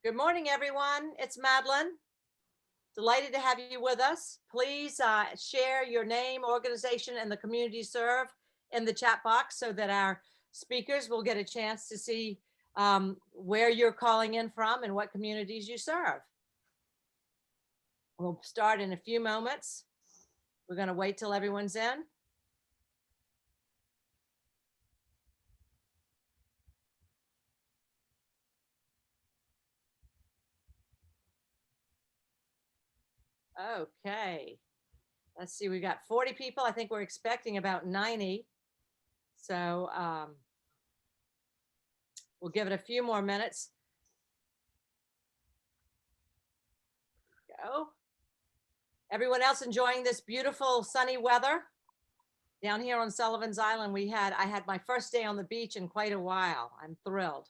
Good morning, everyone. It's Madeline. Delighted to have you with us. Please share your name, organization, and the community you serve in the chat box so that our speakers will get a chance to see where you're calling in from and what communities you serve. We'll start in a few moments. We're going to wait till everyone's in. Okay, let's see, we got 40 people. I think we're expecting about 90. So we'll give it a few more minutes. Go. Everyone else enjoying this beautiful sunny weather? Down here on Sullivan's Island, I had my first day on the beach in quite a while. I'm thrilled.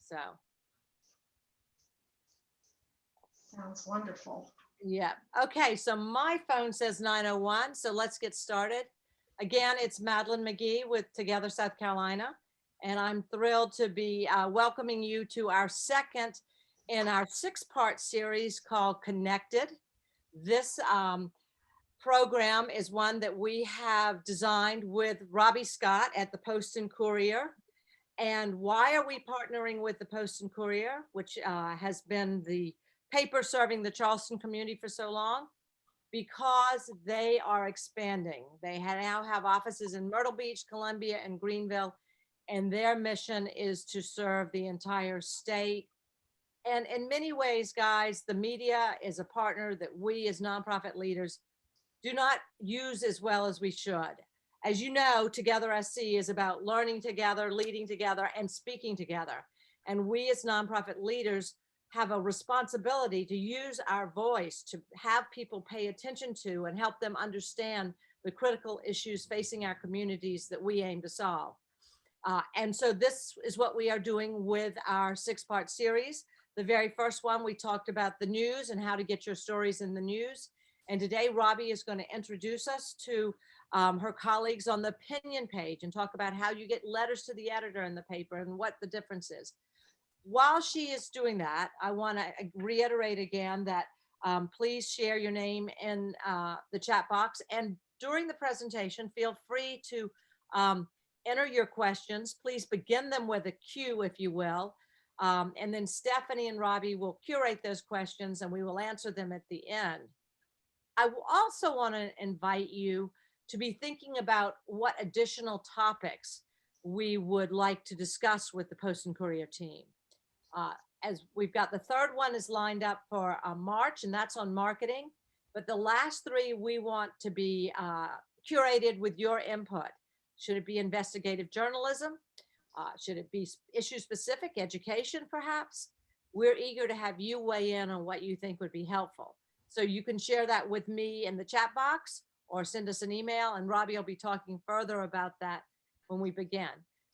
So. Sounds wonderful. Yeah. Okay. So my phone says 901. So let's get started. Again, it's Madeline McGee with Together South Carolina. And I'm thrilled to be welcoming you to our second in our 6-part series called Connected. This program is one that we have designed with Robbie Scott at the Post and Courier. And why are we partnering with the Post and Courier, which has been the paper serving the Charleston community for so long? Because they are expanding. They now have offices in Myrtle Beach, Columbia, and Greenville, and their mission is to serve the entire state. And in many ways, guys, the media is a partner that we as nonprofit leaders do not use as well as we should. As you know, Together SC is about learning together, leading together, and speaking together. And we as nonprofit leaders have a responsibility to use our voice to have people pay attention to and help them understand the critical issues facing our communities that we aim to solve. And so this is what we are doing with our 6-part series. The very first one, we talked about the news and how to get your stories in the news. And today, Robbie is going to introduce us to her colleagues on the opinion page and talk about how you get letters to the editor in the paper and what the difference is. While she is doing that, I want to reiterate again that please share your name in the chat box. And during the presentation, feel free to enter your questions. Please begin them with a Q, if you will. And then Stephanie and Robbie will curate those questions and we will answer them at the end. I also want to invite you to be thinking about what additional topics we would like to discuss with the Post and Courier team. As we've got the third one is lined up for March, and that's on marketing. But the last 3 we want to be curated with your input. Should it be investigative journalism? Should it be issue specific, education perhaps? We're eager to have you weigh in on what you think would be helpful. So you can share that with me in the chat box or send us an email, and Robbie will be talking further about that when we begin.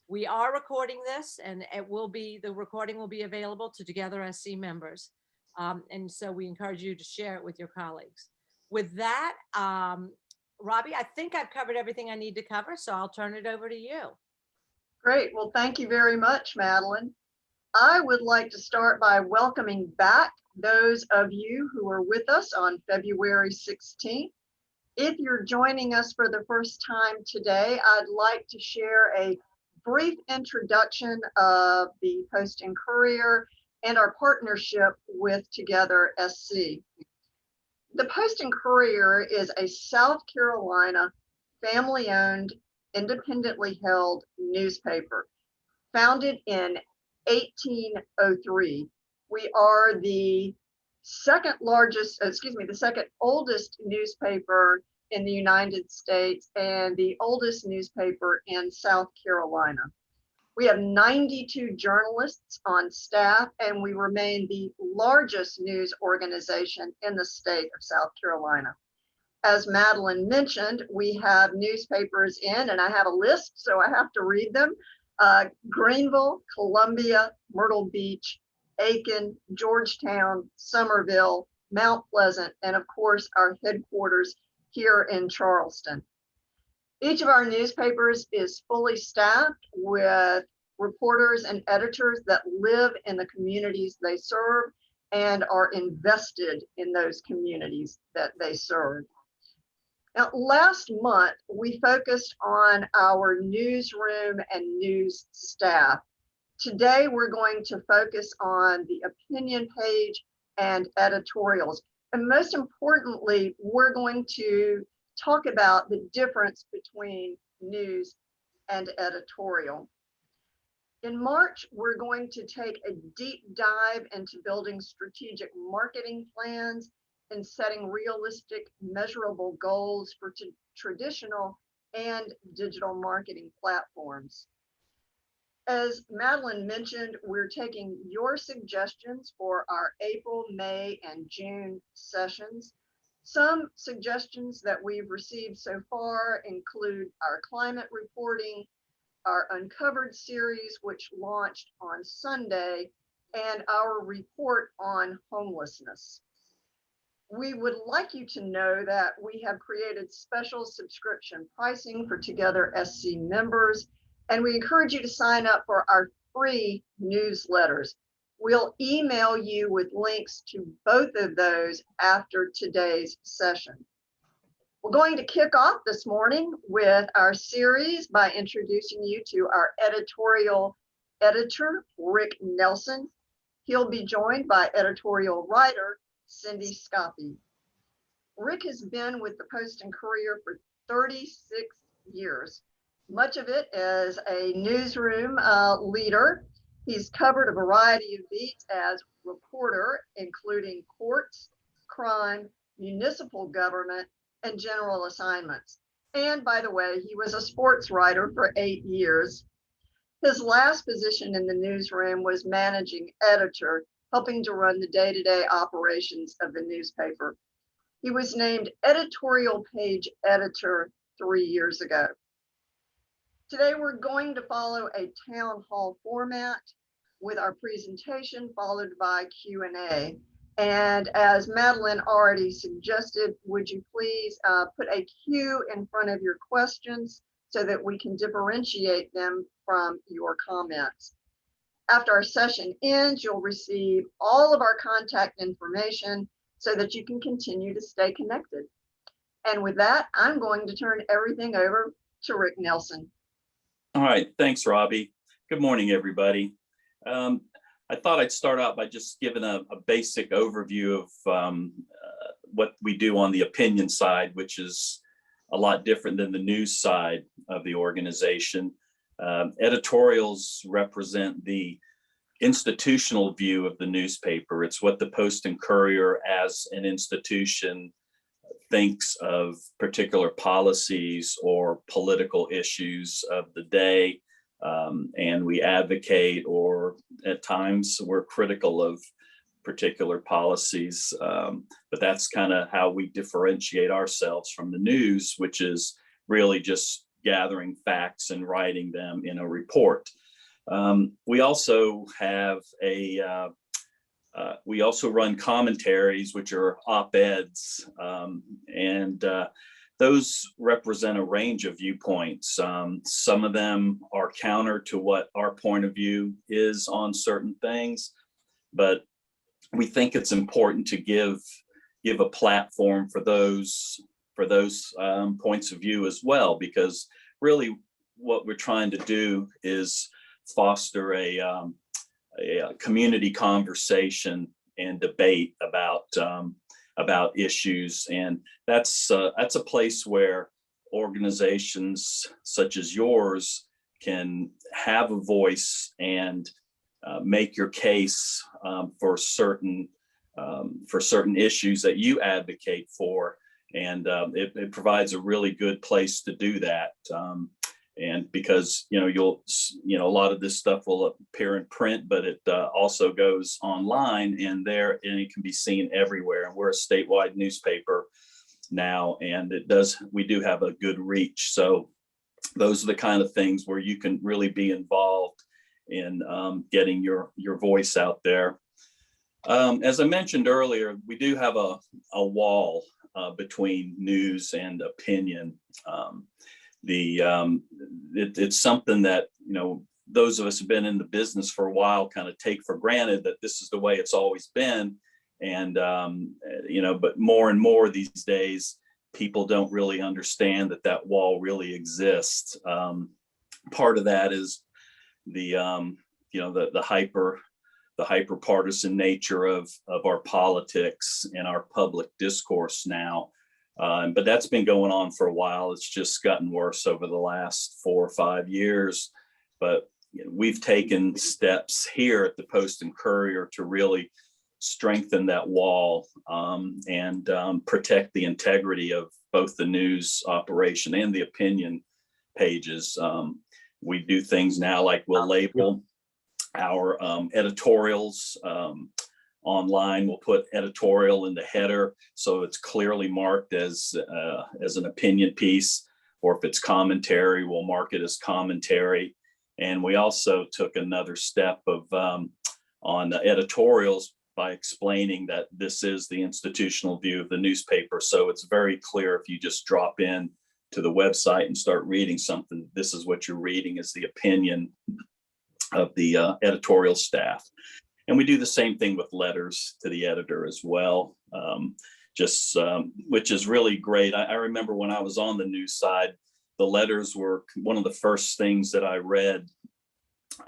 We are recording this, and the recording will be available to Together SC members. And so we encourage you to share it with your colleagues. With that, Robbie, I think I've covered everything I need to cover, so I'll turn it over to you. Great. Well, thank you very much, Madeline. I would like to start by welcoming back those of you who were with us on February 16th. If you're joining us for the first time today, I'd like to share a brief introduction of the Post and Courier and our partnership with Together SC. The Post and Courier is a South Carolina family-owned, independently held newspaper founded in 1803. We are the second oldest newspaper in the United States and the oldest newspaper in South Carolina. We have 92 journalists on staff, and we remain the largest news organization in the state of South Carolina. As Madeline mentioned, we have newspapers in, and I have a list, so I have to read them. Greenville, Columbia, Myrtle Beach, Aiken, Georgetown, Somerville, Mount Pleasant, and of course our headquarters here in Charleston. Each of our newspapers is fully staffed with reporters and editors that live in the communities they serve and are invested in those communities that they serve. Now, last month, we focused on our newsroom and news staff. Today, we're going to focus on the opinion page and editorials. And most importantly, we're going to talk about the difference between news and editorial. In March, we're going to take a deep dive into building strategic marketing plans and setting realistic, measurable goals for traditional and digital marketing platforms. As Madeline mentioned, we're taking your suggestions for our April, May, and June sessions. Some suggestions that we've received so far include our climate reporting, our Uncovered series, which launched on Sunday, and our report on homelessness. We would like you to know that we have created special subscription pricing for Together SC members, and we encourage you to sign up for our free newsletters. We'll email you with links to both of those after today's session. We're going to kick off this morning with our series by introducing you to our editorial editor, Rick Nelson. He'll be joined by editorial writer, Cindi Scoppe. Rick has been with the Post and Courier for 36 years, much of it as a newsroom leader. He's covered a variety of beats as reporter, including courts, crime, municipal government, and general assignments. And by the way, he was a sports writer for 8 years. His last position in the newsroom was managing editor, helping to run the day-to-day operations of the newspaper. He was named Editorial Page Editor 3 years ago. Today, we're going to follow a town hall format with our presentation followed by Q&A. And as Madeline already suggested, would you please put a Q in front of your questions so that we can differentiate them from your comments. After our session ends, you'll receive all of our contact information so that you can continue to stay connected. And with that, I'm going to turn everything over to Rick Nelson. All right, thanks, Robbie. Good morning, everybody. I thought I'd start out by just giving a basic overview of what we do on the opinion side, which is a lot different than the news side of the organization. Editorials represent the institutional view of the newspaper. It's what the Post and Courier as an institution thinks of particular policies or political issues of the day. And we advocate, or at times we're critical of particular policies. But that's kind of how we differentiate ourselves from the news, which is really just gathering facts and writing them in a report. We also have we also run commentaries, which are op-eds, and those represent a range of viewpoints. Some of them are counter to what our point of view is on certain things, but we think it's important to give a platform for those points of view as well, because really what we're trying to do is foster a community conversation and debate about issues, and that's a place where organizations such as yours can have a voice and make your case for certain issues that you advocate for, and it provides a really good place to do that. And because a lot of this stuff will appear in print, but it also goes online, and it can be seen everywhere. And we're a statewide newspaper now, and we do have a good reach. So those are the kind of things where you can really be involved in getting your voice out there. As I mentioned earlier, we do have a wall between news and opinion. It's something that those of us who've been in the business for a while kind of take for granted that this is the way it's always been. And, but more and more these days, people don't really understand that that wall really exists. Part of that is the hyper partisan nature of our politics and our public discourse now. But that's been going on for a while. It's just gotten worse over the last 4 or 5 years. But we've taken steps here at the Post and Courier to really strengthen that wall and protect the integrity of both the news operation and the opinion pages. We do things now like we'll label our editorials online. We'll put editorial in the header so it's clearly marked as an opinion piece, or if it's commentary, we'll mark it as commentary. And we also took another step of on the editorials by explaining that this is the institutional view of the newspaper. So it's very clear if you just drop in to the website and start reading something, this is what you're reading is the opinion of the editorial staff. And we do the same thing with letters to the editor as well, which is really great. I remember when I was on the news side, the letters were one of the first things that I read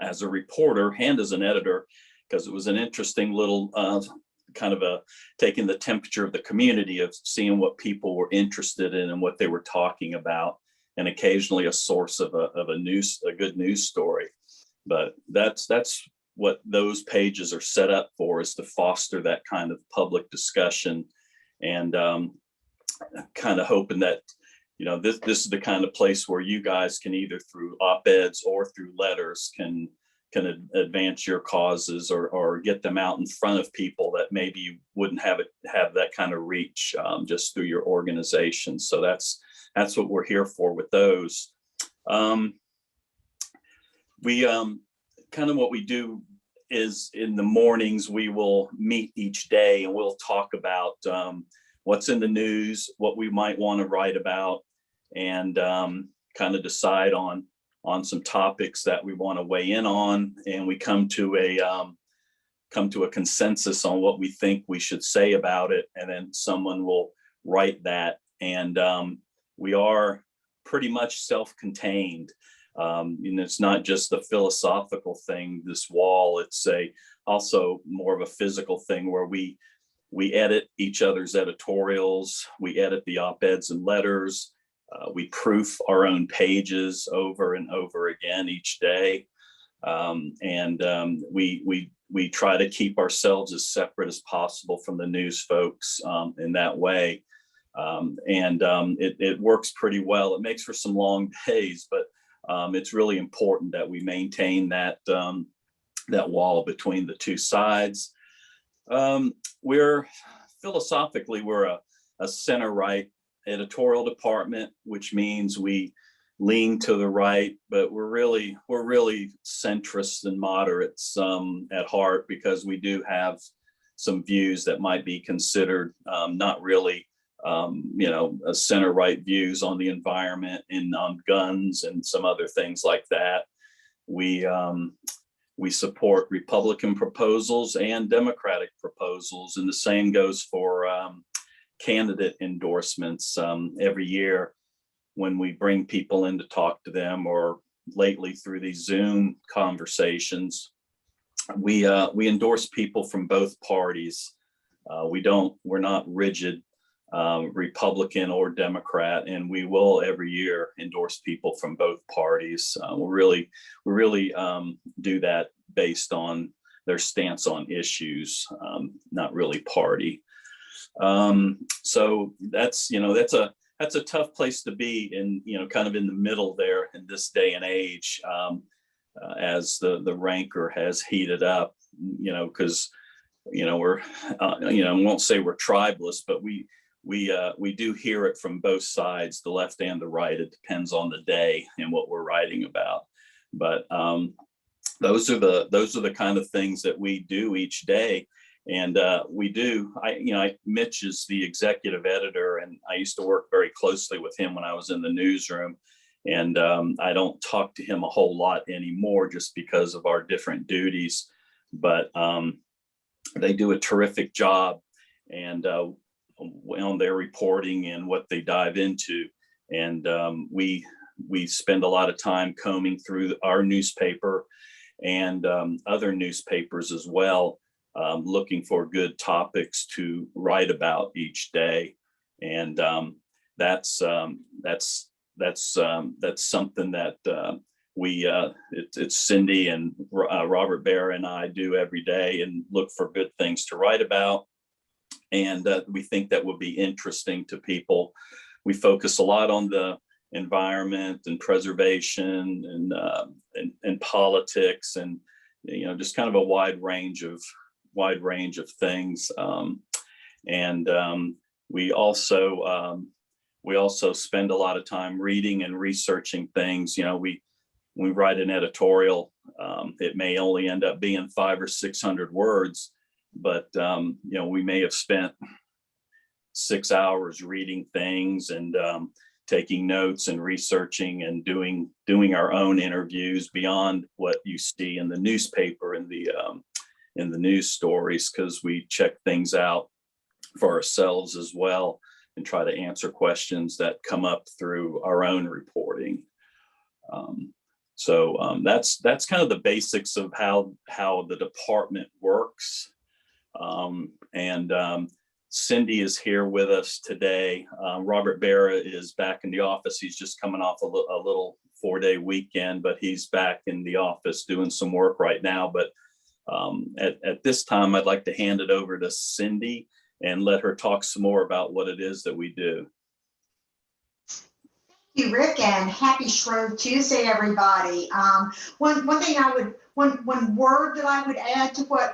as a reporter and as an editor, because it was an interesting little kind of taking the temperature of the community, of seeing what people were interested in and what they were talking about, and occasionally a source of a good news story. But that's what those pages are set up for, is to foster that kind of public discussion, and kind of hoping that this is the kind of place where you guys can either through op-eds or through letters can advance your causes or get them out in front of people that maybe you wouldn't have that kind of reach just through your organization. So that's what we're here for with those. We kind of what we do is in the mornings we will meet each day and we'll talk about what's in the news, what we might want to write about, and kind of decide on some topics that we want to weigh in on, and we come to a consensus on what we think we should say about it, and then someone will write that. And we are pretty much self-contained. It's not just a philosophical thing, this wall, it's also more of a physical thing where we edit each other's editorials, we edit the op-eds and letters, we proof our own pages over and over again each day. We try to keep ourselves as separate as possible from the news folks in that way. It works pretty well. It makes for some long days, but it's really important that we maintain that wall between the two sides. We're a center-right editorial department, which means we lean to the right, but we're really centrists and moderates at heart, because we do have some views that might be considered not really a center-right views on the environment and on guns and some other things like that. We support Republican proposals and Democratic proposals, and the same goes for candidate endorsements. Every year when we bring people in to talk to them, or lately through these Zoom conversations, we endorse people from both parties. We're not rigid Republican or Democrat, and we will every year endorse people from both parties. We really do that based on their stance on issues, not really party. So that's a tough place to be in, kind of in the middle there in this day and age, as the rancor has heated up, because we're I won't say we're tribalists, but we do hear it from both sides, the left and the right. It depends on the day and what we're writing about. But those are the kind of things that we do each day. And Mitch is the executive editor, and I used to work very closely with him when I was in the newsroom. And I don't talk to him a whole lot anymore just because of our different duties, but they do a terrific job and on their reporting and what they dive into. And we spend a lot of time combing through our newspaper and other newspapers as well, looking for good topics to write about each day. And that's something that it's Cindi and Robert Bear and I do every day, and look for good things to write about. And we think that will be interesting to people. We focus a lot on the environment and preservation and politics, and just kind of a wide range of things. We also spend a lot of time reading and researching things. We write an editorial. It may only end up being 500 or 600 words, but we may have spent 6 hours reading things and taking notes and researching and doing our own interviews beyond what you see in the newspaper and the news stories, because we check things out for ourselves as well and try to answer questions that come up through our own reporting. So that's kind of the basics of how the department works. Cindi is here with us today. Robert Barra is back in the office. He's just coming off a little 4-day weekend, but he's back in the office doing some work right now. But at this time, I'd like to hand it over to Cindi and let her talk some more about what it is that we do. Thank you, Rick, and happy Shrove Tuesday, everybody. One word that I would add to what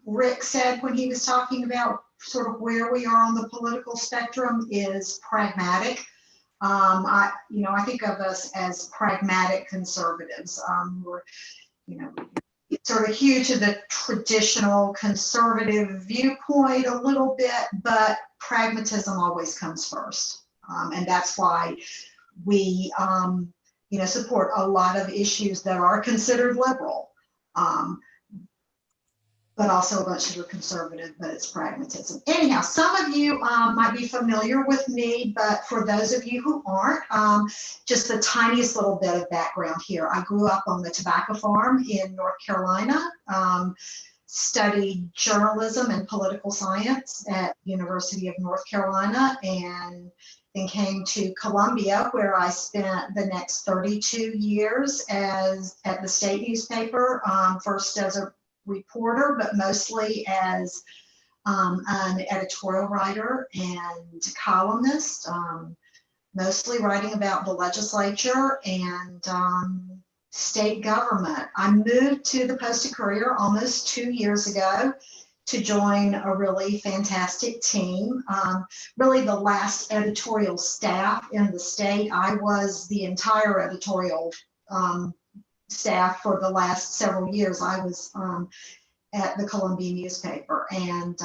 Rick said when he was talking about sort of where we are on the political spectrum is pragmatic. I think of us as pragmatic conservatives. We're, sort of hew to the traditional conservative viewpoint a little bit, but pragmatism always comes first. And that's why we, support a lot of issues that are considered liberal, but also a bunch that are conservative, but it's pragmatism. Anyhow, some of you might be familiar with me, but for those of you who aren't, just the tiniest little bit of background here. I grew up on the tobacco farm in North Carolina, studied journalism and political science at University of North Carolina, and then came to Columbia, where I spent the next 32 years at the state newspaper, first as a reporter, but mostly as an editorial writer and columnist, mostly writing about the legislature and state government. I moved to the Post and Courier almost 2 years ago to join a really fantastic team. Really the last editorial staff in the state. I was the entire editorial staff for the last several years. I was at the Columbia newspaper, and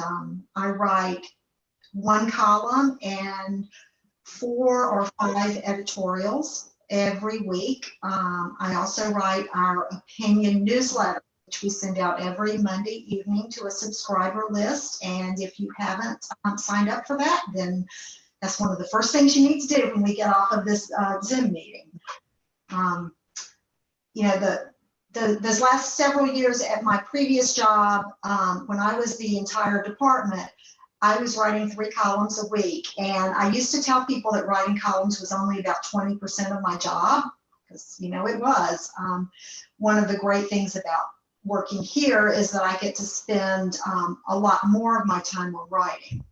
I write one column and 4 or 5 editorials every week. I also write our opinion newsletter, which we send out every Monday evening to a subscriber list. And if you haven't signed up for that, then that's one of the first things you need to do when we get off of this Zoom meeting. Those last several years at my previous job, when I was the entire department, I was writing 3 columns a week. And I used to tell people that writing columns was only about 20% of my job, because, it was. One of the great things about working here is that I get to spend a lot more of my time on writing.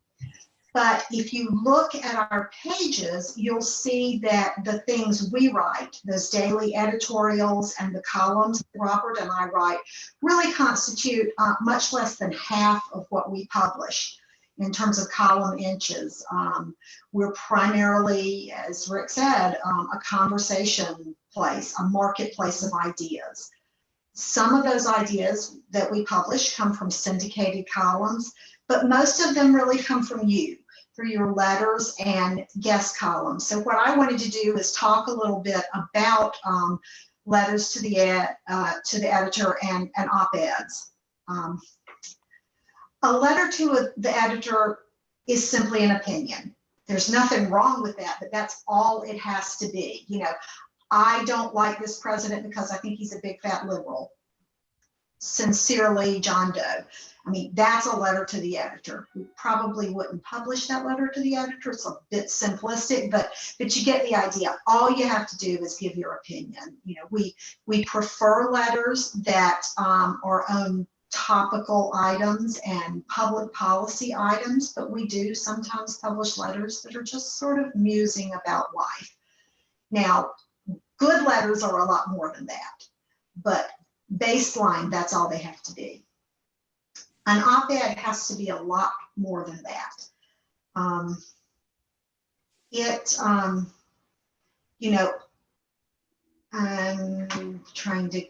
But if you look at our pages, you'll see that the things we write, those daily editorials and the columns that Robert and I write, really constitute much less than half of what we publish in terms of column inches. We're primarily, as Rick said, a conversation place, a marketplace of ideas. Some of those ideas that we publish come from syndicated columns, but most of them really come from you. for your letters and guest columns. So what I wanted to do is talk a little bit about letters to the editor and op-eds. A letter to the editor is simply an opinion. There's nothing wrong with that, but that's all it has to be. You know, I don't like this president because I think he's a big fat liberal. Sincerely, John Doe. I mean, that's a letter to the editor. We probably wouldn't publish that letter to the editor. It's a bit simplistic, but you get the idea. All you have to do is give your opinion. You know, we prefer letters that are on topical items and public policy items, but we do sometimes publish letters that are just sort of musing about life. Now, good letters are a lot more than that, but baseline, that's all they have to be. An op-ed has to be a lot more than that. You know, I'm trying to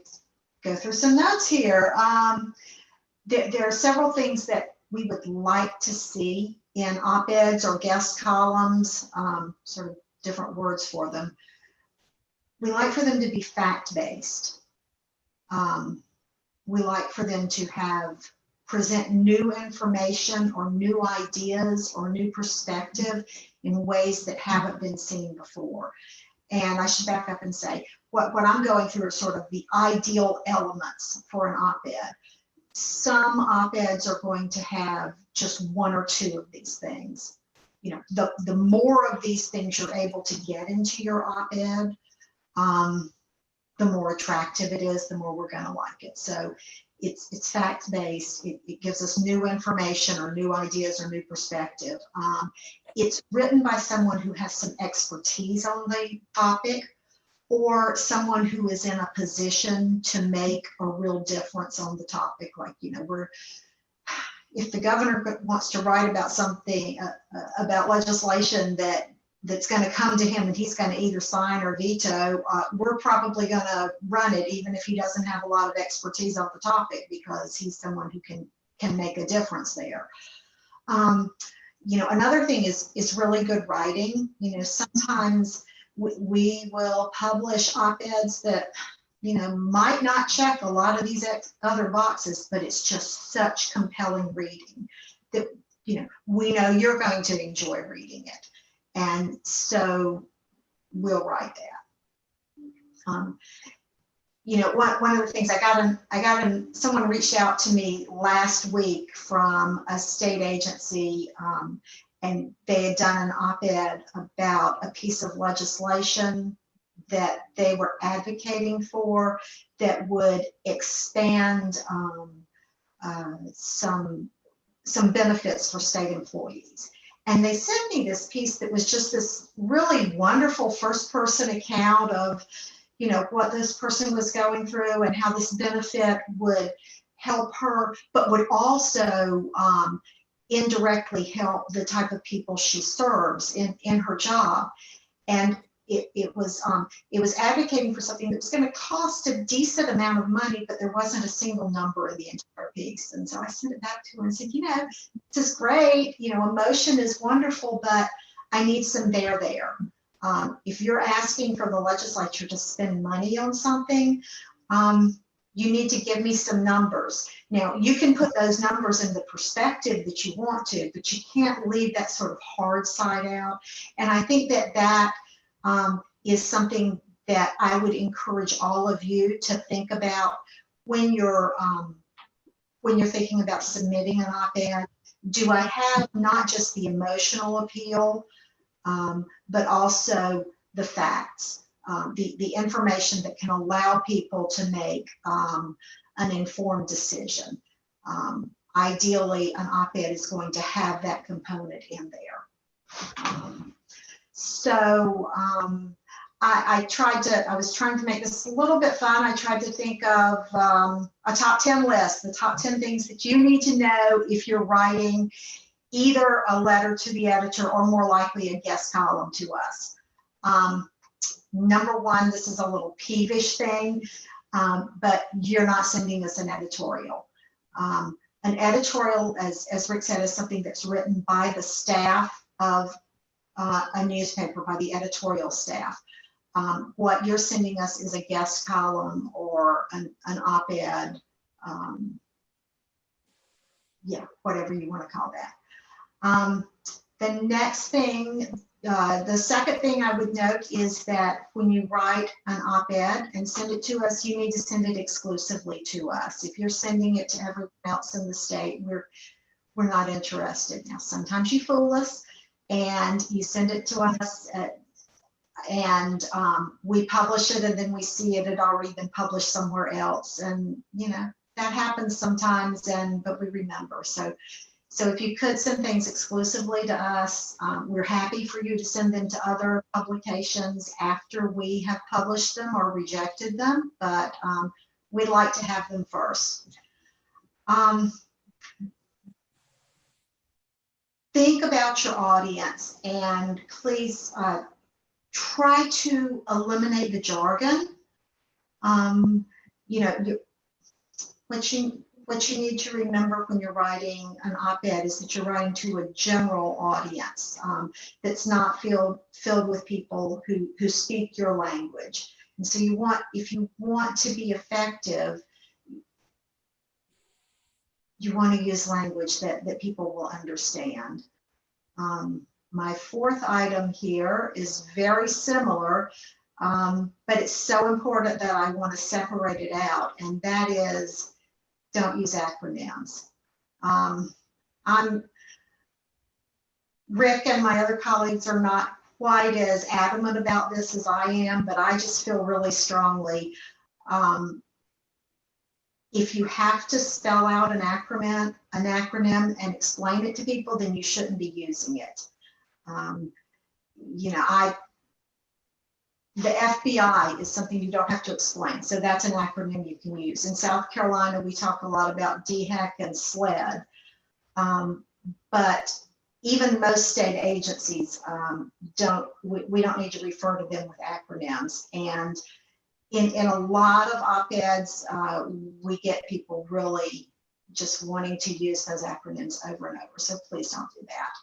go through some notes here. There are several things that we would like to see in op-eds or guest columns, sort of different words for them. We like for them to be fact-based. We like for them to present new information or new ideas or new perspective in ways that haven't been seen before. And I should back up and say, what I'm going through are sort of the ideal elements for an op-ed. Some op-eds are going to have just one or two of these things. You know, the more of these things you're able to get into your op-ed, the more attractive it is, the more we're going to like it. So it's fact-based. It gives us new information or new ideas or new perspective. It's written by someone who has some expertise on the topic, or someone who is in a position to make a real difference on the topic. Like, you know, if the governor wants to write about something, about legislation that's going to come to him and he's going to either sign or veto, we're probably going to run it, even if he doesn't have a lot of expertise on the topic, because he's someone who can make a difference there. You know, another thing is really good writing. You know, sometimes we will publish op-eds that, you know, might not check a lot of these other boxes, but it's just such compelling reading that, you know, we know you're going to enjoy reading it. And so we'll write that. You know, one of the things someone reached out to me last week from a state agency, and they had done an op-ed about a piece of legislation that they were advocating for that would expand some benefits for state employees. And they sent me this piece that was just this really wonderful first-person account of, you know, what this person was going through and how this benefit would help her, but would also indirectly help the type of people she serves in her job. And it was advocating for something that was going to cost a decent amount of money, but there wasn't a single number in the entire piece. And so I sent it back to her and said, you know, this is great. You know, emotion is wonderful, but I need some there. If you're asking for the legislature to spend money on something, you need to give me some numbers. Now, you can put those numbers in the perspective that you want to, but you can't leave that sort of hard side out. And I think that is something that I would encourage all of you to think about when you're thinking about submitting an op-ed. Do I have not just the emotional appeal, but also the facts, the information that can allow people to make an informed decision? Ideally, an op-ed is going to have that component in there. I was trying to make this a little bit fun. I tried to think of a top 10 list, the top 10 things that you need to know if you're writing either a letter to the editor or more likely a guest column to us. Number one, this is a little peevish thing, but you're not sending us an editorial. An editorial, as Rick said, is something that's written by the staff of a newspaper by the editorial staff. What you're sending us is a guest column or an op-ed, yeah, whatever you want to call that. The next thing, the second thing I would note is that when you write an op-ed and send it to us, you need to send it exclusively to us. If you're sending it to everyone else in the state, we're not interested. Now, sometimes you fool us and you send it to us and we publish it, and then we see it had already been published somewhere else. And, you know, that happens sometimes, but we remember. So if you could send things exclusively to us, we're happy for you to send them to other publications after we have published them or rejected them, but we'd like to have them first. Think about your audience, and please try to eliminate the jargon. You know, what you need to remember when you're writing an op-ed is that you're writing to a general audience that's not filled with people who speak your language. And so if you want to be effective, you want to use language that people will understand. My fourth item here is very similar, but it's so important that I want to separate it out, and that is, don't use acronyms. Rick and my other colleagues are not quite as adamant about this as I am, but I just feel really strongly, if you have to spell out an acronym and explain it to people, then you shouldn't be using it. You know, the FBI is something you don't have to explain. So that's an acronym you can use. In South Carolina, we talk a lot about DHEC and SLED. But even most state agencies we don't need to refer to them with acronyms. And in a lot of op-eds, we get people really just wanting to use those acronyms over and over. So please don't do that.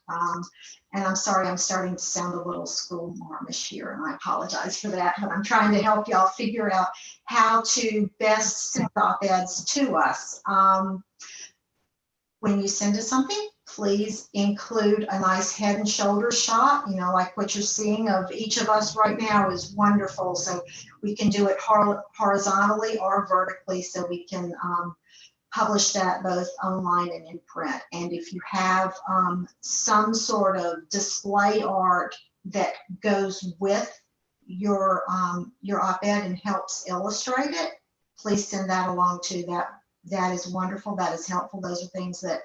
And I'm sorry, I'm starting to sound a little school marmish here, and I apologize for that, but I'm trying to help y'all figure out how to best send op-eds to us. When you send us something, please include a nice head and shoulders shot, you know, like what you're seeing of each of us right now is wonderful. So we can do it horizontally or vertically, so we can publish that both online and in print. And if you have some sort of display art that goes with your op-ed and helps illustrate it, please send that along too. That is wonderful. That is helpful. Those are things that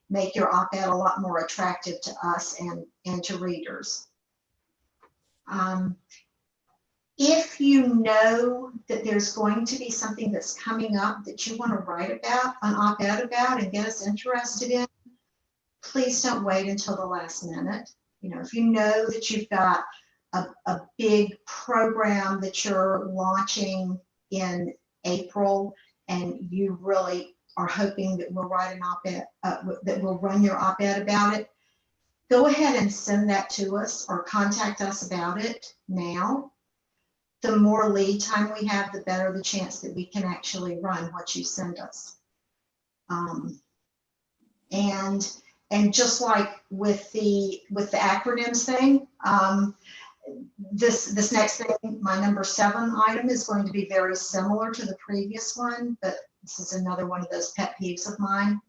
make your op-ed a lot more attractive to us and to readers. If you know that there's going to be something that's coming up that you want to write about, an op-ed about, and get us interested in, please don't wait until the last minute. You know, if you know that you've got a big program that you're launching in April, and you really are hoping that we'll write an op-ed, that we'll run your op-ed about it, go ahead and send that to us or contact us about it now. The more lead time we have, the better the chance that we can actually run what you send us. And just like with the acronyms thing, this next thing, my number 7 item, is going to be very similar to the previous one, but this is another one of those pet peeves of mine.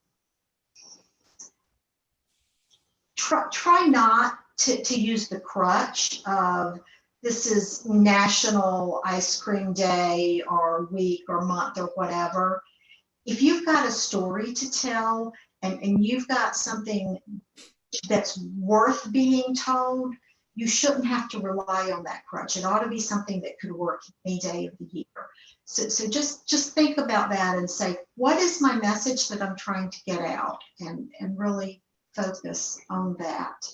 Try not to use the crutch of, this is National Ice Cream Day or week or month or whatever. If you've got a story to tell and you've got something that's worth being told, you shouldn't have to rely on that crutch. It ought to be something that could work any day of the year. So just think about that and say, what is my message that I'm trying to get out, and really focus on that.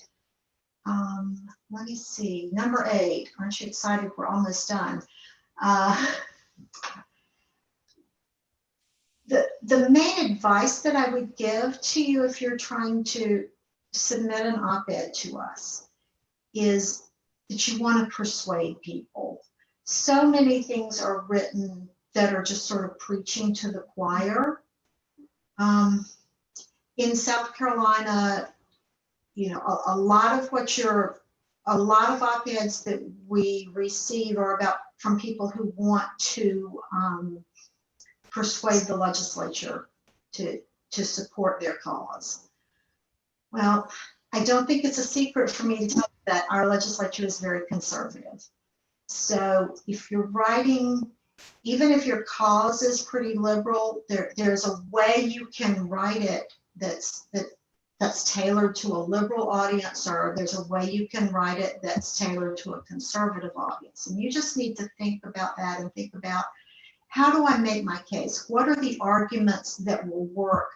Let me see, number 8, aren't you excited? We're almost done. The main advice that I would give to you if you're trying to submit an op-ed to us is that you want to persuade people. So many things are written that are just sort of preaching to the choir. In South Carolina, you know, a lot of op-eds that we receive are about from people who want to persuade the legislature to support their cause. Well, I don't think it's a secret for me to tell you that our legislature is very conservative. So if you're writing, even if your cause is pretty liberal, there's a way you can write it that's tailored to a liberal audience, or there's a way you can write it that's tailored to a conservative audience. And you just need to think about that and think about, how do I make my case? What are the arguments that will work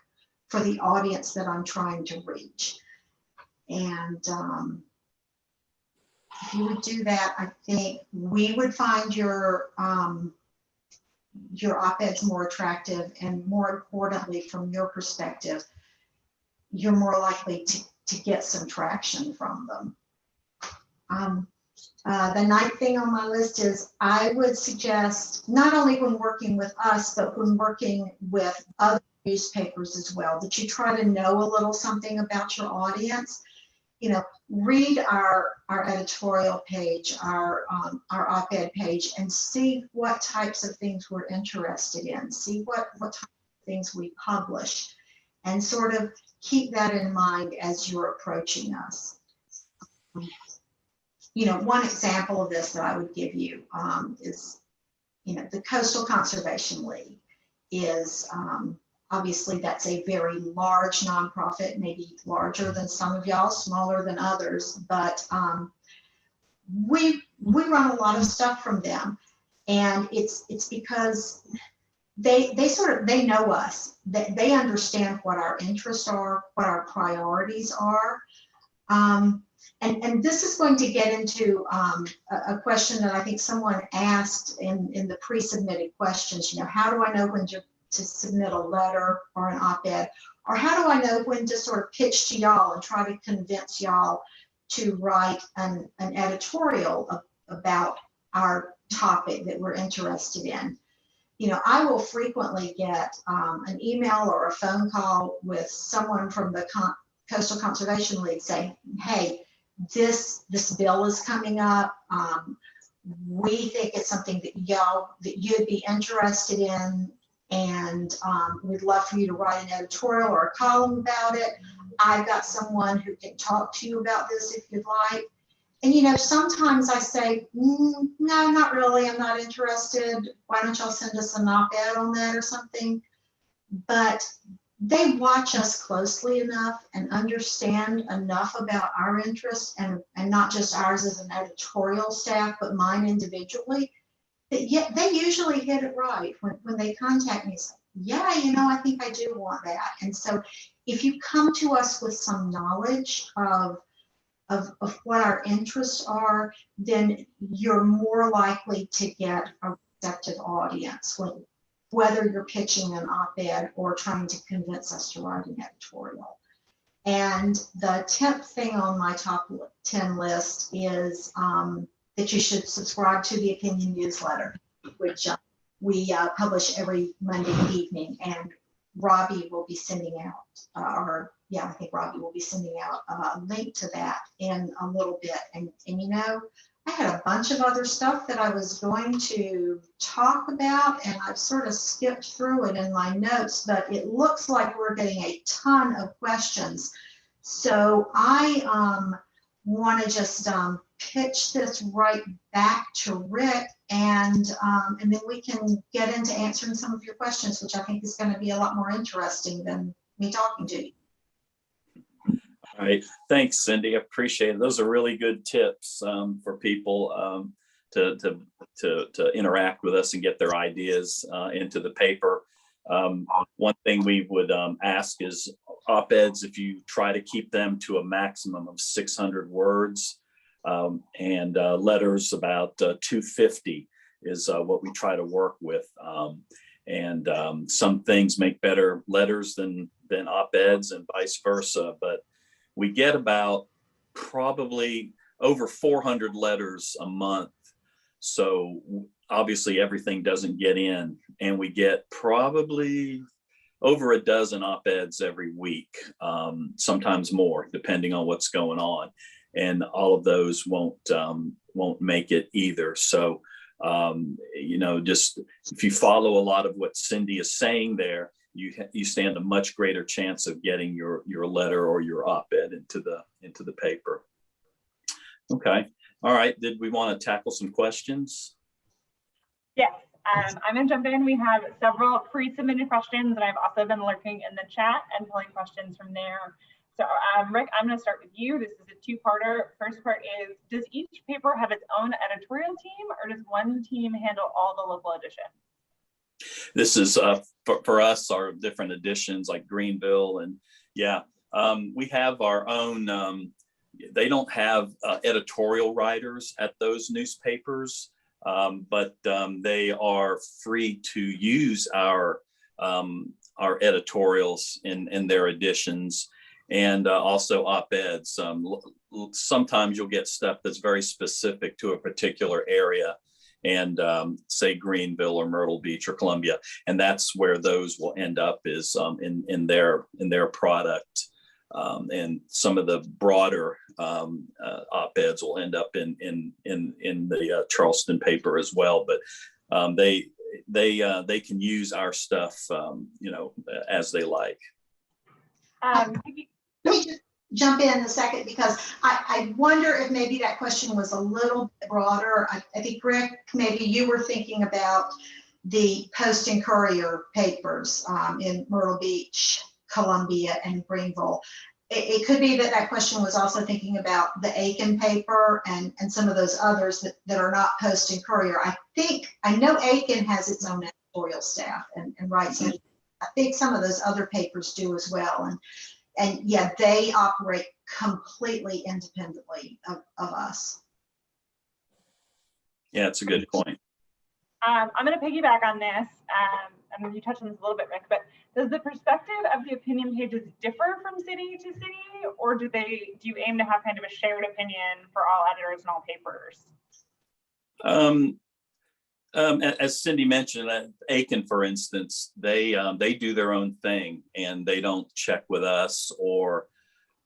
for the audience that I'm trying to reach? And if you would do that, I think we would find your op-eds more attractive, and more importantly, from your perspective, you're more likely to get some traction from them. The ninth thing on my list is, I would suggest, not only when working with us, but when working with other newspapers as well, that you try to know a little something about your audience. You know, read our editorial page, our op-ed page, and see what types of things we're interested in. See what types of things we publish, and sort of keep that in mind as you're approaching us. You know, one example of this that I would give you is, you know, the Coastal Conservation League is, obviously that's a very large nonprofit, maybe larger than some of y'all, smaller than others, but we run a lot of stuff from them, and it's because they know us, they understand what our interests are, what our priorities are. And this is going to get into a question that I think someone asked in the pre-submitted questions. You know, how do I know when to submit a letter or an op-ed, or how do I know when to sort of pitch to y'all and try to convince y'all to write an editorial about our topic that we're interested in? You know, I will frequently get an email or a phone call with someone from the Coastal Conservation League saying, hey, this bill is coming up. We think it's something that you'd be interested in, and we'd love for you to write an editorial or a column about it. I've got someone who can talk to you about this if you'd like. And, you know, sometimes I say, no, not really, I'm not interested. Why don't y'all send us an op-ed on that or something? But they watch us closely enough and understand enough about our interests, and not just ours as an editorial staff, but mine individually, that yet they usually hit it right when they contact me. Say, yeah, you know, I think I do want that. And so if you come to us with some knowledge of what our interests are, then you're more likely to get a receptive audience, whether you're pitching an op-ed or trying to convince us to write an editorial. And the 10th thing on my top 10 list is that you should subscribe to the opinion newsletter, which we publish every Monday evening, and Robbie will be sending out, I think Robbie will be sending out a link to that in a little bit. And you know, I had a bunch of other stuff that I was going to talk about, and I've sort of skipped through it in my notes, but it looks like we're getting a ton of questions. So I want to just pitch this right back to Rick, and then we can get into answering some of your questions, which I think is going to be a lot more interesting than me talking to you. All right, thanks, Cindi. I appreciate it. Those are really good tips for people to interact with us and get their ideas into the paper. One thing we would ask is op-eds, if you try to keep them to a maximum of 600 words, and letters about 250 is what we try to work with. Some things make better letters than op-eds, and vice versa. But we get about probably over 400 letters a month. So obviously everything doesn't get in, and we get probably over a dozen op-eds every week, sometimes more, depending on what's going on. And all of those won't make it either. So, you know, just if you follow a lot of what Cindi is saying there, you stand a much greater chance of getting your letter or your op-ed into the paper. Okay. All right. Did we want to tackle some questions? Yes. I'm going to jump in. We have several pre-submitted questions, and I've also been lurking in the chat and pulling questions from there. So Rick, I'm going to start with you. This is a two-parter. First part is, does each paper have its own editorial team, or does one team handle all the local editions? This is for us, our different editions like Greenville, and yeah, we have our own. They don't have editorial writers at those newspapers, but they are free to use our editorials in their editions, and also op-eds. Sometimes you'll get stuff that's very specific to a particular area, and say Greenville or Myrtle Beach or Columbia, and that's where those will end up, is in their product. And some of the broader op-eds will end up in the Charleston paper as well. But they can use our stuff, you know, as they like. Let me just jump in a second, because I wonder if maybe that question was a little bit broader. I think, Rick, maybe you were thinking about the Post and Courier papers in Myrtle Beach, Columbia, and Greenville. It could be that that question was also thinking about the Aiken paper and some of those others that are not Post and Courier. I know Aiken has its own editorial staff and writes. I think some of those other papers do as well. And yeah, they operate completely independently of us. Yeah, it's a good point. I'm going to piggyback on this. I mean, you touched on this a little bit, Rick, but does the perspective of the opinion pages differ from city to city, or do you aim to have kind of a shared opinion for all editors and all papers? As Cindi mentioned, Aiken, for instance, they do their own thing, and they don't check with us or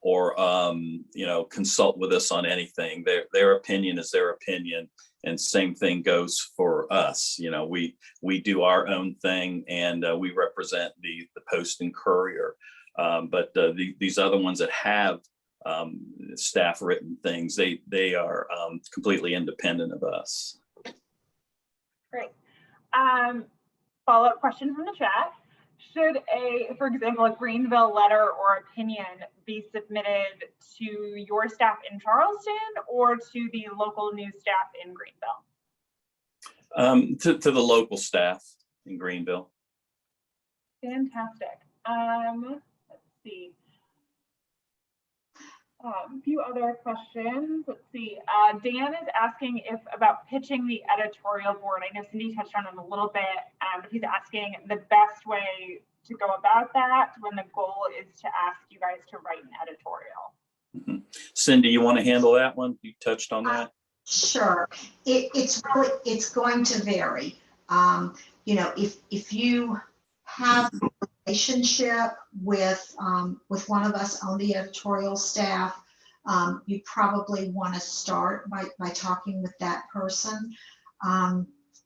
you know, consult with us on anything. Their opinion is their opinion, and same thing goes for us. You know, we do our own thing, and we represent the Post and Courier. But these other ones that have staff written things, they are completely independent of us. Great. Follow-up question from the chat. Should for example, a Greenville letter or opinion be submitted to your staff in Charleston or to the local news staff in Greenville? To the local staff in Greenville. Fantastic. Let's see. A few other questions. Let's see. Dan is asking about pitching the editorial board. I know Cindi touched on it a little bit, but he's asking the best way to go about that when the goal is to ask you guys to write an editorial. Mm-hmm. Cindi, you want to handle that one? You touched on that. Sure. It's going to vary. You know, if you have a relationship with one of us on the editorial staff, you probably want to start by talking with that person.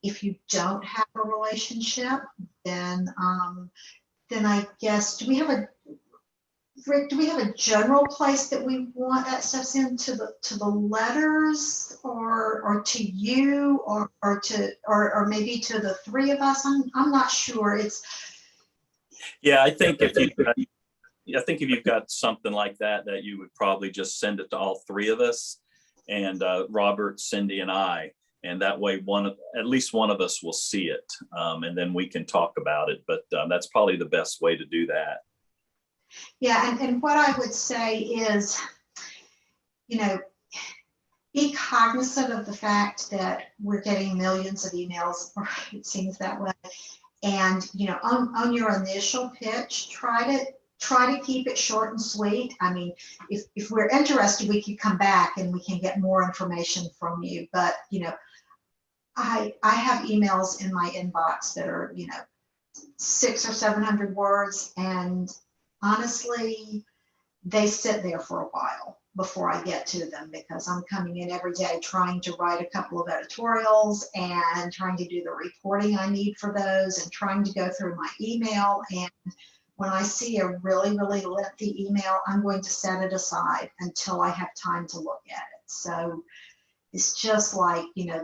If you don't have a relationship, then I guess, Rick, do we have a general place that we want that stuff in, to the letters, or to you, or maybe to the three of us? I'm not sure. Yeah, I think if you've got something like that you would probably just send it to all three of us, and Robert, Cindi, and I, and that way at least one of us will see it, and then we can talk about it. But that's probably the best way to do that. Yeah, and what I would say is, you know, be cognizant of the fact that we're getting millions of emails, or it seems that way. And, you know, on your initial pitch, try try to keep it short and sweet. I mean, if we're interested, we could come back and we can get more information from you. But, you know, I have emails in my inbox that are, you know, 600 or 700 words. And honestly, they sit there for a while before I get to them, because I'm coming in every day trying to write a couple of editorials and trying to do the reporting I need for those and trying to go through my email. And when I see a really, really lengthy email, I'm going to set it aside until I have time to look at it. So it's just like, you know,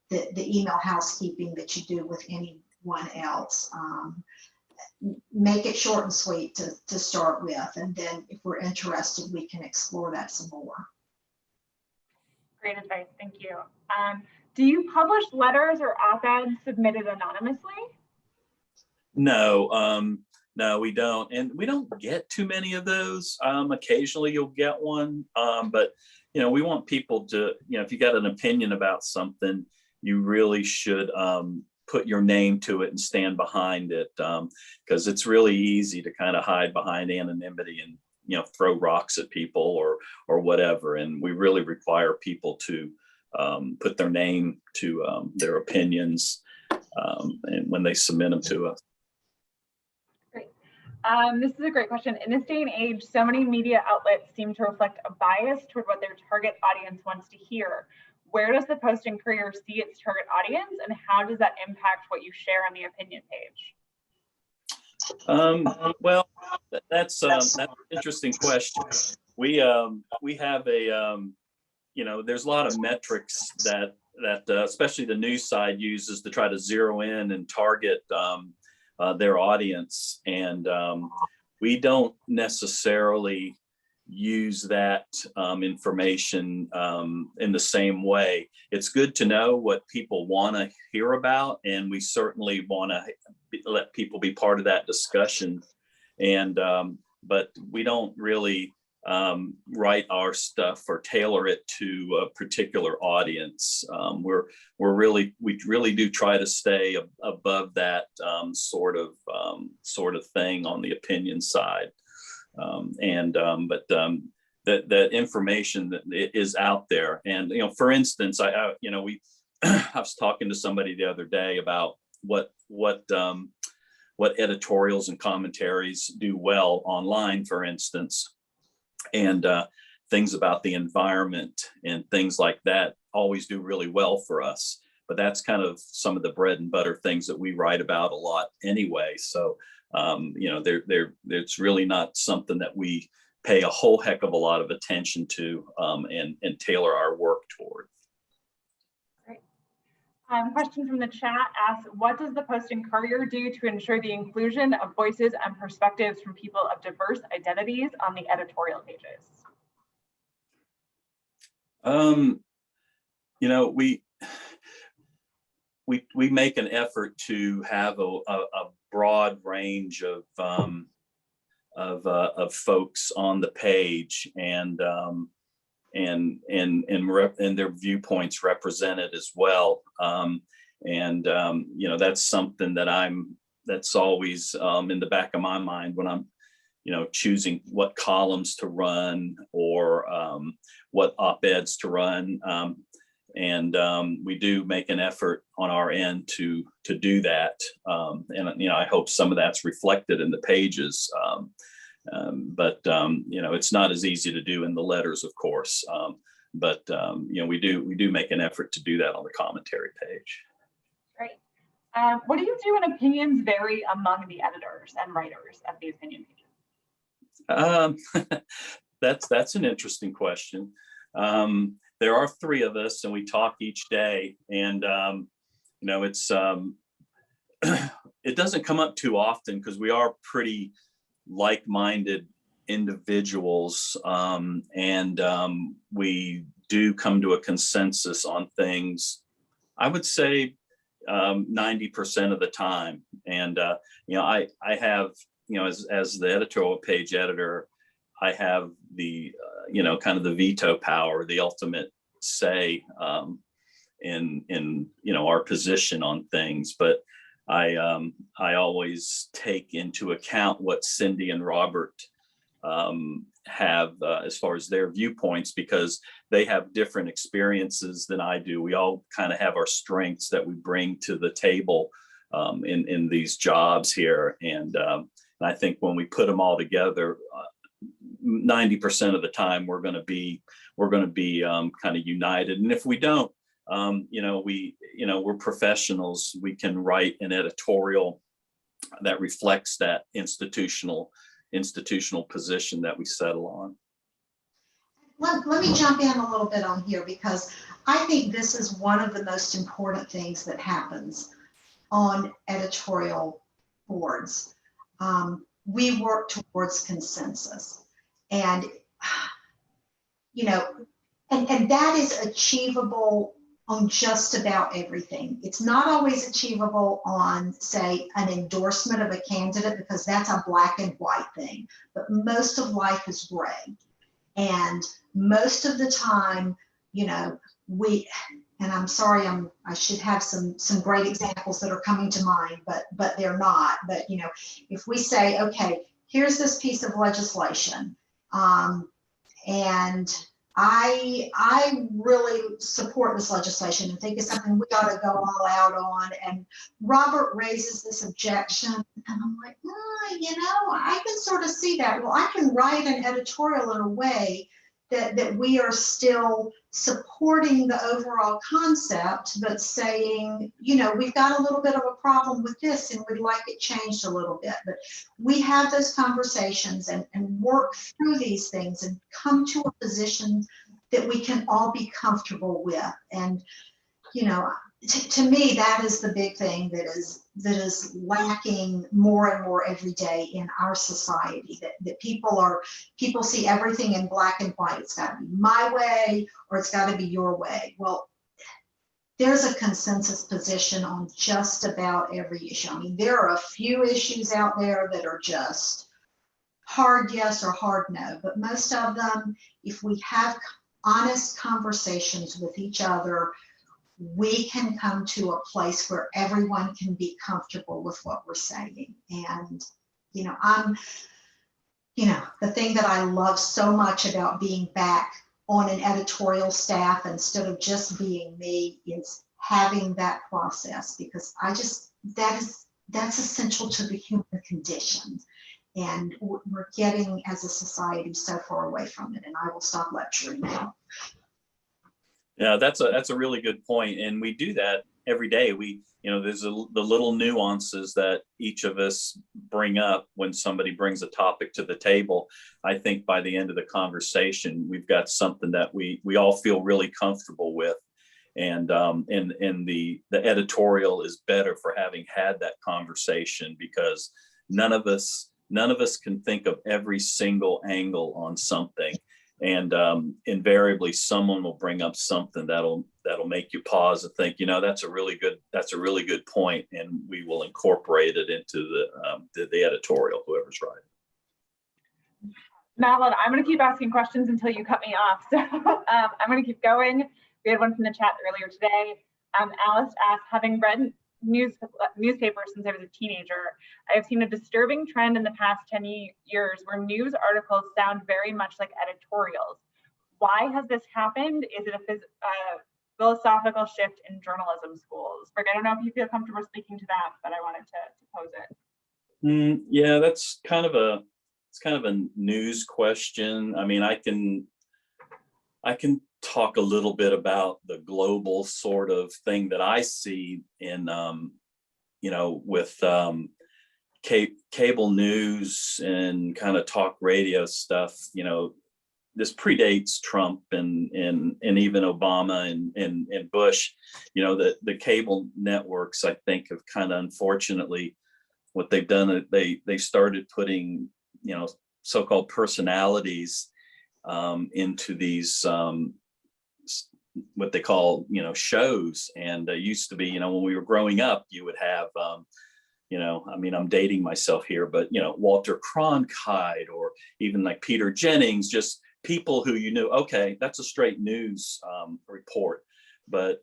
the email housekeeping that you do with anyone else. Make it short and sweet to start with, and then if we're interested, we can explore that some more. Great advice, thank you. Do you publish letters or op-eds submitted anonymously? No, no, we don't, and we don't get too many of those. Occasionally, you'll get one, but you know, we want people to, you know, if you got an opinion about something, you really should put your name to it and stand behind it, because it's really easy to kind of hide behind anonymity and, you know, throw rocks at people or whatever. And we really require people to put their name to their opinions and when they submit them to us. Great. This is a great question. In this day and age, so many media outlets seem to reflect a bias toward what their target audience wants to hear. Where does the Post and Courier see its target audience, and how does that impact what you share on the opinion page? Well, that's an interesting question. We have a you know, there's a lot of metrics that especially the news side uses to try to zero in and target their audience, and we don't necessarily use that information in the same way. It's good to know what people want to hear about, and we certainly want to let people be part of that discussion. And but we don't really write our stuff or tailor it to a particular audience. We really do try to stay above that sort of thing on the opinion side. That information that is out there. And, you know, for instance, I was talking to somebody the other day about what editorials and commentaries do well online, for instance, and things about the environment and things like that always do really well for us. But that's kind of some of the bread and butter things that we write about a lot anyway. So you know, it's really not something that we pay a whole heck of a lot of attention to and tailor our work toward. Great. Question from the chat asks, what does the Post and Courier do to ensure the inclusion of voices and perspectives from people of diverse identities on the editorial pages? You know, we make an effort to have a broad range of folks on the page, and their viewpoints represented as well. You know, that's something that's always in the back of my mind when I'm, you know, choosing what columns to run or what op-eds to run. We do make an effort on our end to do that. And, you know, I hope some of that's reflected in the pages. You know, it's not as easy to do in the letters, of course. You know, we do make an effort to do that on the commentary page. Great. What do you do when opinions vary among the editors and writers of the opinion pages? That's an interesting question. There are 3 of us, and we talk each day, and you know, it's it doesn't come up too often because we are pretty like-minded individuals, and we do come to a consensus on things, I would say 90% of the time. And you know, I have, you know, as the editorial page editor, I have the you know, kind of the veto power, the ultimate say in you know, our position on things. But I always take into account what Cindi and Robert have as far as their viewpoints, because they have different experiences than I do. We all kind of have our strengths that we bring to the table in these jobs here, and I think when we put them all together, 90% of the time we're going to be kind of united. And if we don't, we're professionals. We can write an editorial that reflects that institutional position that we settle on. Let me jump in a little bit on here, because I think this is one of the most important things that happens on editorial boards. We work towards consensus, and and that is achievable on just about everything. It's not always achievable on, say, an endorsement of a candidate, because that's a black and white thing, but most of life is gray. And most of the time, and I'm sorry, I should have some great examples that are coming to mind, but they're not. But if we say, okay, here's this piece of legislation, and I really support this legislation and think it's something we ought to go all out on. And Robert raises this objection, and I'm like, I can sort of see that. Well, I can write an editorial in a way that we are still supporting the overall concept, but saying, we've got a little bit of a problem with this and we'd like it changed a little bit. But we have those conversations and work through these things and come to a position that we can all be comfortable with. And, to me, that is the big thing that is lacking more and more every day in our society, that people see everything in black and white. It's got to be my way or it's got to be your way. Well, there's a consensus position on just about every issue. I mean, there are a few issues out there that are just hard yes or hard no, but most of them, if we have honest conversations with each other, we can come to a place where everyone can be comfortable with what we're saying. And, the thing that I love so much about being back on an editorial staff instead of just being me is having that process, because that's essential to the human condition. And we're getting as a society so far away from it. And I will stop lecturing now. Yeah, that's a really good point, and we do that every day. There's the little nuances that each of us bring up when somebody brings a topic to the table. I think by the end of the conversation, we've got something that we all feel really comfortable with, and the editorial is better for having had that conversation, because none of us can think of every single angle on something. And invariably, someone will bring up something that'll make you pause and think, that's a really good point, and we will incorporate it into the editorial, whoever's writing. Madeline, I'm going to keep asking questions until you cut me off. So I'm going to keep going. We had one from the chat earlier today. Alice asked, having read newspapers since I was a teenager, I have seen a disturbing trend in the past 10 years where news articles sound very much like editorials. Why has this happened? Is it a philosophical shift in journalism schools? Rick, I don't know if you feel comfortable speaking to that, but I wanted to pose it. Yeah, that's kind of a news question. I mean, I can talk a little bit about the global sort of thing that I see in, with cable news and kind of talk radio stuff. This predates Trump and even Obama and Bush. The cable networks, I think, have kind of, unfortunately, what they've done, they started putting, so-called personalities into these what they call shows. And used to be, when we were growing up, you would have I'm dating myself here, but Walter Cronkite, or even like Peter Jennings, just people who okay, that's a straight news report. but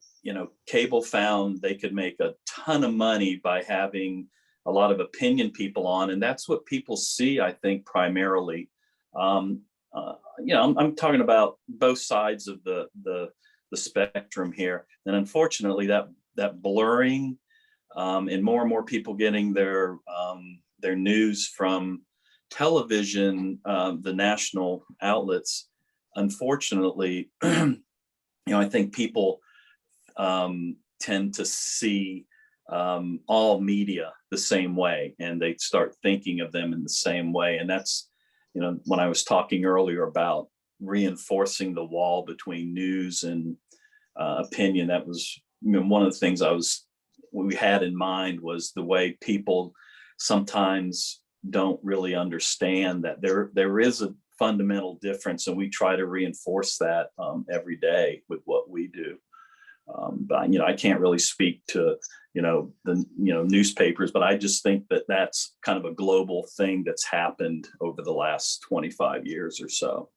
cable found they could make a ton of money by having a lot of opinion people on, and that's what people see, I think, primarily. I'm talking about both sides of the spectrum here, and unfortunately, that blurring and more people getting their news from television, the national outlets. Unfortunately, I think people tend to see all media the same way, and they start thinking of them in the same way. And that's, when I was talking earlier about reinforcing the wall between news and opinion, that was one of the things we had in mind, was the way people sometimes don't really understand that there is a fundamental difference, and we try to reinforce that every day with what we do. But I can't really speak to the newspapers, but I just think that that's kind of a global thing that's happened over the last 25 years or so.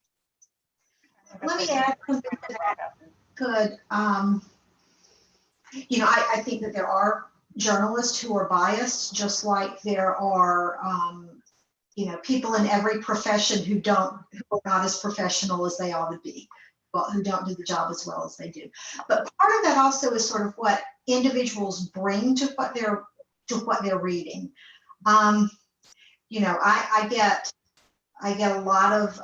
Let me add something to that. Could I think that there are journalists who are biased, just like there are people in every profession who are not as professional as they ought to be, who don't do the job as well as they do. But part of that also is sort of what individuals bring to what they're reading. I get a lot of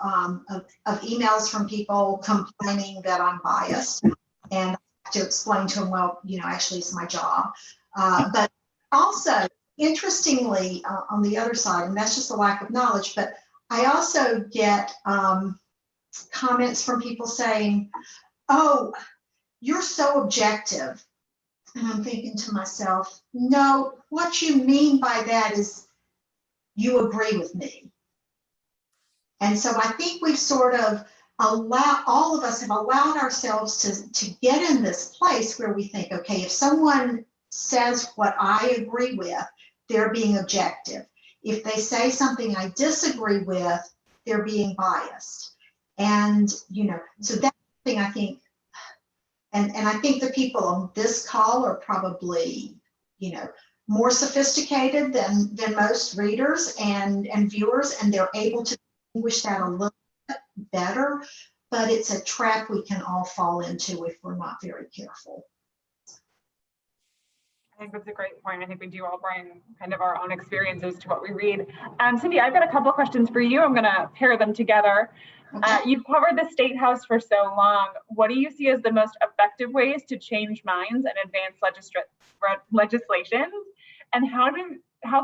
emails from people complaining that I'm biased, and I have to explain to them, well, actually it's my job. But also, interestingly, on the other side, and that's just a lack of knowledge, but I also get comments from people saying, oh, you're so objective. And I'm thinking to myself, no, what you mean by that is you agree with me. And so I think we've sort of all of us have allowed ourselves to get in this place where we think, okay, if someone says what I agree with, they're being objective. If they say something I disagree with, they're being biased. And, so that's the thing I think, and I think the people on this call are probably, more sophisticated than most readers and viewers, and they're able to distinguish that a little bit better, but it's a trap we can all fall into if we're not very careful. I think that's a great point. I think we do all bring kind of our own experiences to what we read. Cindi, I've got a couple questions for you. I'm going to pair them together. Okay. You've covered the State House for so long. What do you see as the most effective ways to change minds and advance legislation? And how can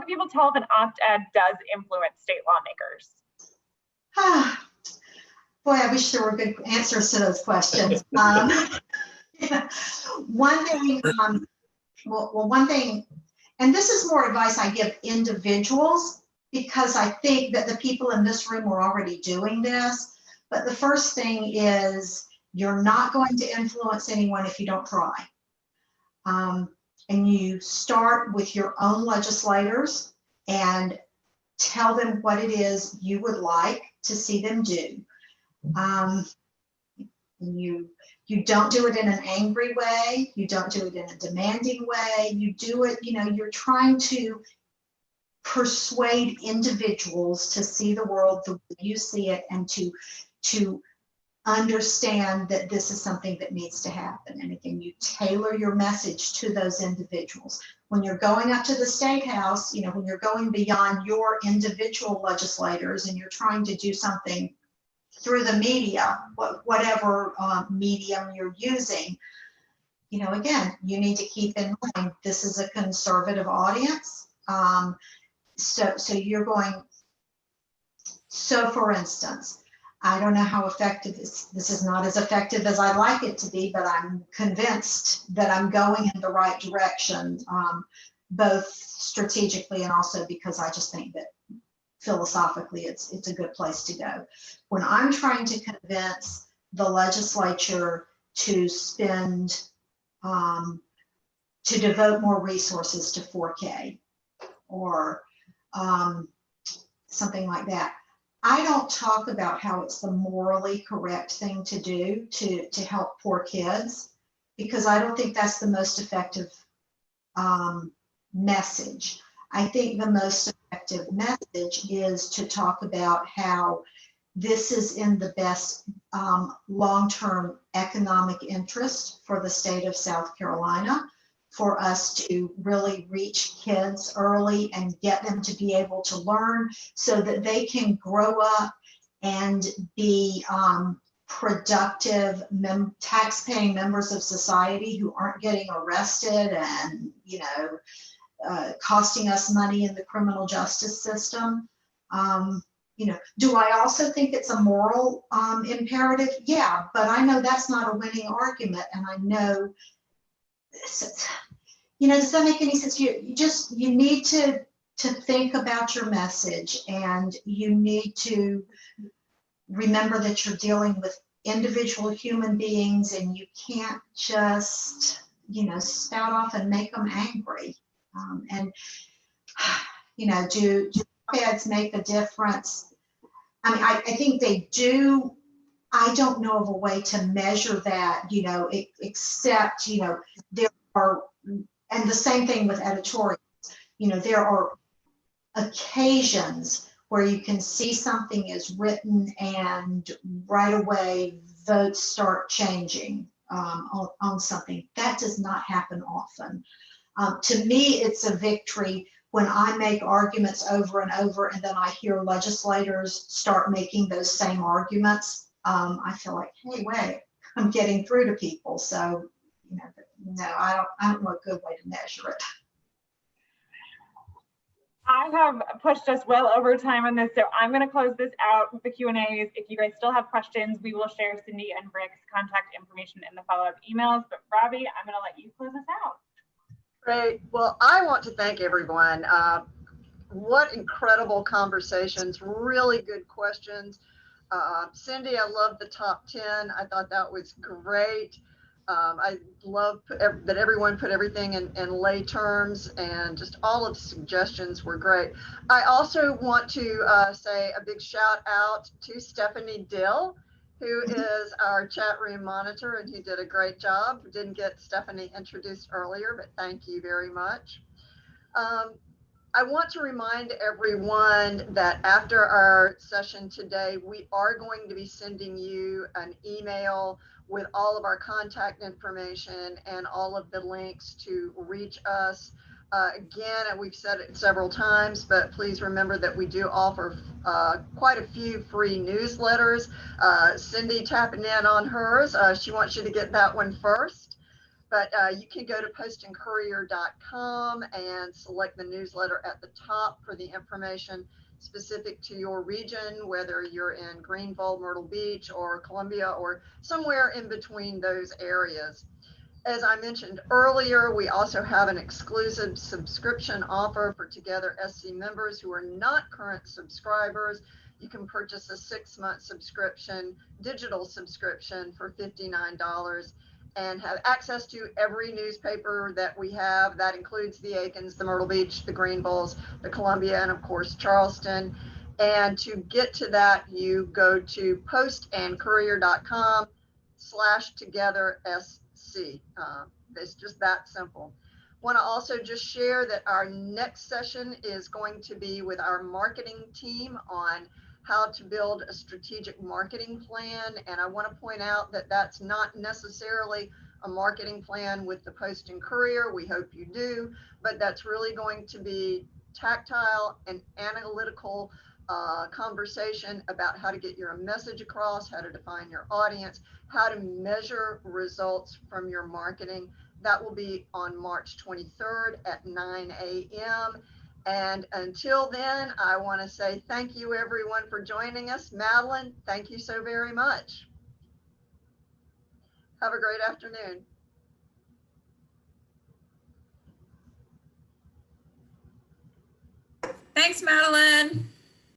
people tell if an opt-ed does influence state lawmakers? Boy, I wish there were good answers to those questions. One thing, and this is more advice I give individuals, because I think that the people in this room are already doing this. But the first thing is, you're not going to influence anyone if you don't try. And you start with your own legislators and tell them what it is you would like to see them do. You don't do it in an angry way. You don't do it in a demanding way. You do it, you're trying to persuade individuals to see the world the way you see it, and to understand that this is something that needs to happen. And again, you tailor your message to those individuals. When you're going up to the State House, when you're going beyond your individual legislators and you're trying to do something through the media, whatever medium you're using, again, you need to keep in mind, this is a conservative audience. So you're going, so for instance, I don't know how effective this is not as effective as I'd like it to be, but I'm convinced that I'm going in the right direction, both strategically and also because I just think that philosophically it's a good place to go. When I'm trying to convince the legislature to spend, to devote more resources to 4K or something like that, I don't talk about how it's the morally correct thing to do to help poor kids. because I don't think that's the most effective message. I think the most effective message is to talk about how this is in the best long-term economic interest for the state of South Carolina, for us to really reach kids early and get them to be able to learn so that they can grow up and be productive tax-paying members of society who aren't getting arrested and, you know, costing us money in the criminal justice system. You know, do I also think it's a moral imperative? Yeah, but I know that's not a winning argument, and I know, you know, does that make any sense? You need to think about your message, and you need to remember that you're dealing with individual human beings, and you can't just, you know, spout off and make them angry. And you know, do ads make a difference? I mean, I think they do. I don't know of a way to measure that, you know, except, you know, there are, and the same thing with editorials, you know, there are occasions where you can see something is written and right away votes start changing on something. That does not happen often. To me, it's a victory when I make arguments over and over, and then I hear legislators start making those same arguments. I feel like, hey, wait, I'm getting through to people. So, you know, no, I don't know a good way to measure it. I have pushed us well over time on this, so I'm going to close this out with the Q&As. If you guys still have questions, we will share Cindi and Rick's contact information in the follow-up emails. But Robbie, I'm going to let you close us out. Great. Well, I want to thank everyone. What incredible conversations, really good questions. Cindi, I love the top 10. I thought that was great. I love that everyone put everything in lay terms, and just all of the suggestions were great. I also want to say a big shout out to Stephanie Dill, who is our chat room monitor, and who did a great job. We didn't get Stephanie introduced earlier, but thank you very much. I want to remind everyone that after our session today, we are going to be sending you an email with all of our contact information and all of the links to reach us. Again, and we've said it several times, but please remember that we do offer quite a few free newsletters. Cindi tapping in on hers. She wants you to get that one first. But you can go to postandcourier.com and select the newsletter at the top for the information specific to your region, whether you're in Greenville, Myrtle Beach, or Columbia, or somewhere in between those areas. As I mentioned earlier, we also have an exclusive subscription offer for Together SC members who are not current subscribers. You can purchase a 6-month subscription, digital subscription, for $59 and have access to every newspaper that we have. That includes the Aikens, the Myrtle Beach, the Greenvilles, the Columbia, and of course, Charleston. And to get to that, you go to postandcourier.com/togethersc. It's just that simple. Want to also just share that our next session is going to be with our marketing team on how to build a strategic marketing plan. And I want to point out that that's not necessarily a marketing plan with the Post and Courier. We hope you do, but that's really going to be tactile and analytical conversation about how to get your message across, how to define your audience, how to measure results from your marketing. That will be on March 23rd at 9 a.m. And until then, I want to say thank you everyone for joining us. Madeline, thank you so very much. Have a great afternoon. Thanks, Madeline.